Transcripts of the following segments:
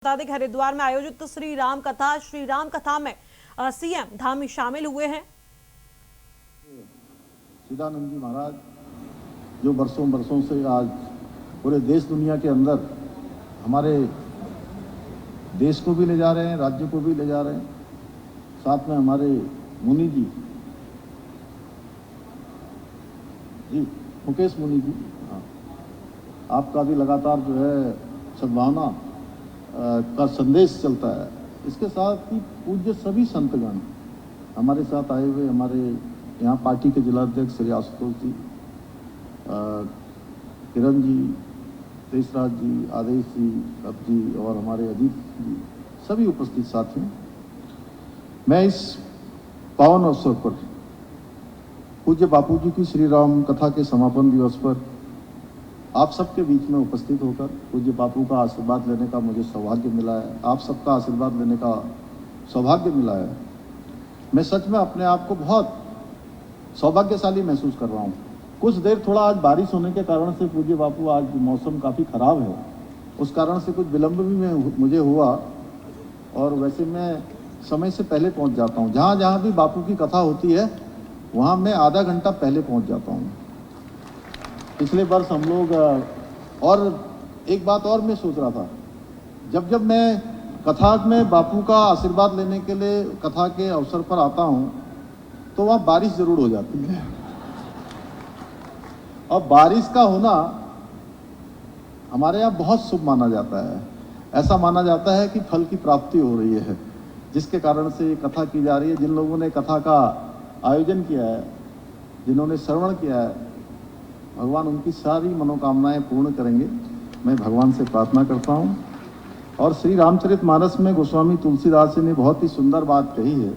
बता दें कि हरिद्वार में आयोजित श्री राम कथा में सीएम धामी शामिल हुए हैं। चिदानंद जी महाराज जो बरसों बरसों से आज पूरे देश दुनिया के अंदर हमारे देश को भी ले जा रहे हैं, राज्य को भी ले जा रहे हैं। साथ में हमारे मुनि जी मुकेश मुनि जी, आपका भी लगातार जो है सद्भावना का संदेश चलता है। इसके साथ ही पूज्य सभी संतगण हमारे साथ आए हुए, हमारे यहाँ पार्टी के जिलाध्यक्ष श्री आशुतोष जी, किरण जी, देशराज जी, आदेश जी, अब जी और हमारे अजीत जी, सभी उपस्थित साथियों, मैं इस पावन अवसर पर पूज्य बापू जी की श्री राम कथा के समापन दिवस पर आप सबके बीच में उपस्थित होकर पूज्य बापू का आशीर्वाद लेने का मुझे सौभाग्य मिला है। आप सबका आशीर्वाद लेने का सौभाग्य मिला है। मैं सच में अपने आप को बहुत सौभाग्यशाली महसूस कर रहा हूँ। कुछ देर थोड़ा आज बारिश होने के कारण से पूज्य बापू, आज मौसम काफ़ी ख़राब है, उस कारण से कुछ विलम्ब भी मुझे हुआ और वैसे मैं समय से पहले पहुँच जाता हूँ। जहाँ जहाँ भी बापू की कथा होती है वहाँ मैं आधा घंटा पहले पहुँच जाता हूँ। पिछले वर्ष हम लोग, और एक बात और मैं सोच रहा था, जब मैं कथा में बापू का आशीर्वाद लेने के लिए कथा के अवसर पर आता हूं तो वहाँ बारिश जरूर हो जाती है। और बारिश का होना हमारे यहाँ बहुत शुभ माना जाता है। ऐसा माना जाता है कि फल की प्राप्ति हो रही है, जिसके कारण से ये कथा की जा रही है। जिन लोगों ने कथा का आयोजन किया है, जिन्होंने श्रवण किया है, भगवान उनकी सारी मनोकामनाएं पूर्ण करेंगे, मैं भगवान से प्रार्थना करता हूं। और श्री रामचरितमानस में गोस्वामी तुलसीदास जी ने बहुत ही सुंदर बात कही है,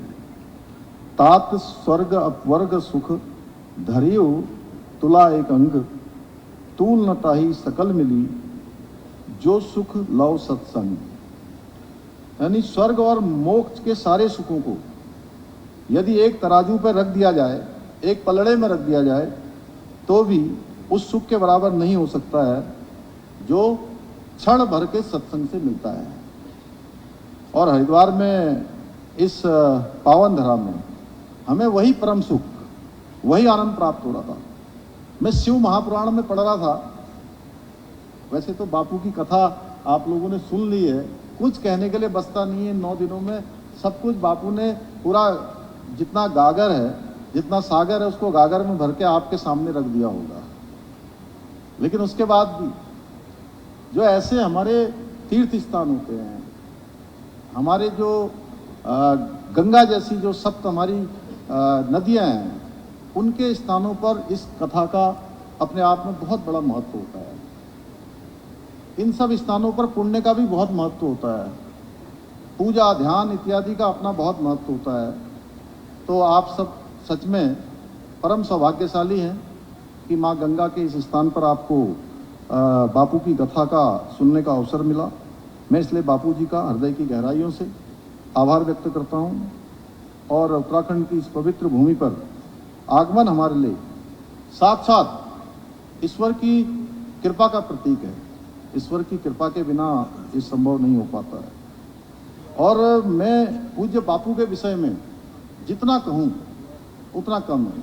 तात स्वर्ग अपवर्ग सुख धरियो तुला एक अंग, तूल न ताही सकल मिली जो सुख लव सत्संग। यानी स्वर्ग और मोक्ष के सारे सुखों को यदि एक तराजू पर रख दिया जाए, एक पलड़े में रख दिया जाए, तो भी उस सुख के बराबर नहीं हो सकता है जो क्षण भर के सत्संग से मिलता है। और हरिद्वार में इस पावन धरा में हमें वही परम सुख, वही आनंद प्राप्त हो रहा था। मैं शिव महापुराण में पढ़ रहा था। वैसे तो बापू की कथा आप लोगों ने सुन ली है, कुछ कहने के लिए बचता नहीं है। 9 दिनों में सब कुछ बापू ने पूरा, जितना गागर है, जितना सागर है, उसको गागर में भर के आपके सामने रख दिया होगा। लेकिन उसके बाद भी जो ऐसे हमारे तीर्थ स्थान होते हैं, हमारे जो गंगा जैसी जो सप्त हमारी नदियां हैं, उनके स्थानों पर इस कथा का अपने आप में बहुत बड़ा महत्व होता है। इन सब स्थानों पर पुण्य का भी बहुत महत्व होता है, पूजा ध्यान इत्यादि का अपना बहुत महत्व होता है। तो आप सब सच में परम सौभाग्यशाली हैं कि माँ गंगा के इस स्थान पर आपको बापू की कथा का सुनने का अवसर मिला। मैं इसलिए बापू जी का हृदय की गहराइयों से आभार व्यक्त करता हूँ। और उत्तराखंड की इस पवित्र भूमि पर आगमन हमारे लिए साक्षात ईश्वर की कृपा का प्रतीक है। ईश्वर की कृपा के बिना ये संभव नहीं हो पाता है। और मैं पूज्य बापू के विषय में जितना कहूँ उतना कम है।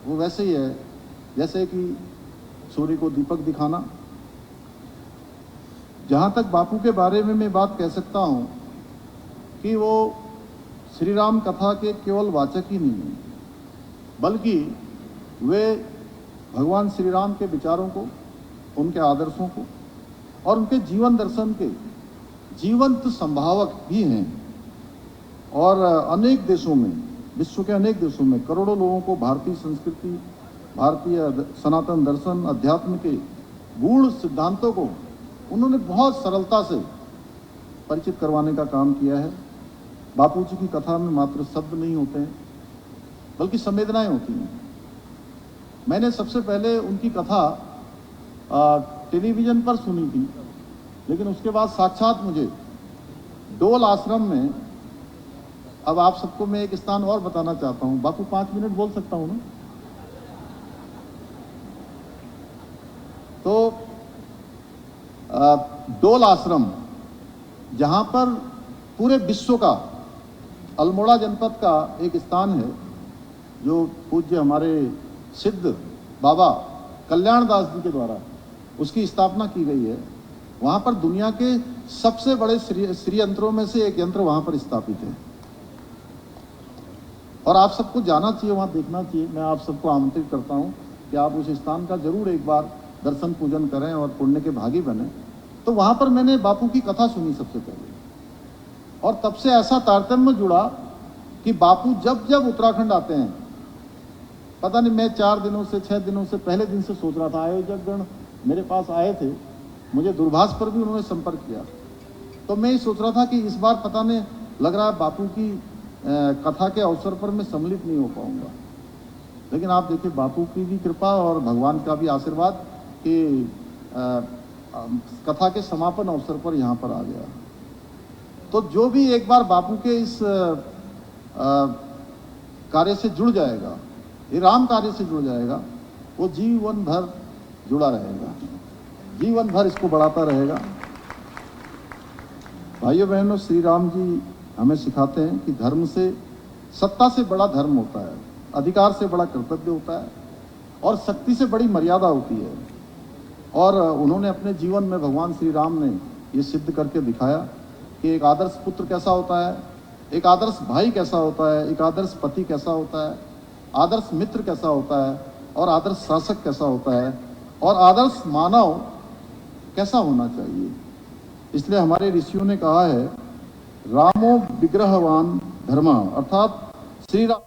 वो वैसे ही है जैसे कि सूर्य को दीपक दिखाना। जहाँ तक बापू के बारे में मैं बात कह सकता हूँ कि वो श्री राम कथा के केवल वाचक ही नहीं हैं, बल्कि वे भगवान श्री राम के विचारों को, उनके आदर्शों को और उनके जीवन दर्शन के जीवंत संभावक भी हैं। और अनेक देशों में, विश्व के अनेक देशों में करोड़ों लोगों को भारतीय संस्कृति, भारतीय सनातन दर्शन, अध्यात्म के गूढ़ सिद्धांतों को उन्होंने बहुत सरलता से परिचित करवाने का काम किया है। बापू जी की कथा में मात्र शब्द नहीं होते हैं, बल्कि संवेदनाएं होती हैं। मैंने सबसे पहले उनकी कथा टेलीविज़न पर सुनी थी, लेकिन उसके बाद साक्षात मुझे डोल आश्रम में, अब आप सबको मैं एक स्थान और बताना चाहता हूँ। बापू 5 मिनट बोल सकता हूँ ना? तो डोल आश्रम जहाँ पर पूरे विश्व का अल्मोड़ा जनपद का एक स्थान है जो पूज्य हमारे सिद्ध बाबा कल्याण दास जी के द्वारा उसकी स्थापना की गई है। वहाँ पर दुनिया के सबसे बड़े श्री यंत्रों में से एक यंत्र वहाँ पर स्थापित है और आप सबको जाना चाहिए, वहाँ देखना चाहिए। मैं आप सबको आमंत्रित करता हूँ कि आप उस स्थान का जरूर एक बार दर्शन पूजन करें और पुण्य के भागी बने। तो वहाँ पर मैंने बापू की कथा सुनी सबसे पहले और तब से ऐसा तारतम्य जुड़ा कि बापू जब जब उत्तराखंड आते हैं, पता नहीं मैं 4 दिनों से 6 दिनों से पहले दिन से सोच रहा था, आयोजकगण मेरे पास आए थे, मुझे दूरभाष पर भी उन्होंने संपर्क किया, तो मैं ये सोच रहा था कि इस बार पता नहीं लग रहा है बापू की कथा के अवसर पर मैं सम्मिलित नहीं हो पाऊंगा। लेकिन आप देखिए बापू की भी कृपा और भगवान का भी आशीर्वाद कि कथा के समापन अवसर पर यहाँ पर आ गया। तो जो भी एक बार बापू के इस कार्य से जुड़ जाएगा, ये राम कार्य से जुड़ जाएगा, वो जीवन भर जुड़ा रहेगा, जीवन भर इसको बढ़ाता रहेगा। भाइयों बहनों, श्री राम जी हमें सिखाते हैं कि धर्म से, सत्ता से बड़ा धर्म होता है, अधिकार से बड़ा कर्तव्य होता है और शक्ति से बड़ी मर्यादा होती है। और उन्होंने अपने जीवन में, भगवान श्री राम ने ये सिद्ध करके दिखाया कि एक आदर्श पुत्र कैसा होता है, एक आदर्श भाई कैसा होता है, एक आदर्श पति कैसा होता है, आदर्श मित्र कैसा होता है और आदर्श शासक कैसा होता है और आदर्श मानव कैसा होना चाहिए। इसलिए हमारे ऋषियों ने कहा है, रामो विग्रहवान धर्म, अर्थात श्री राम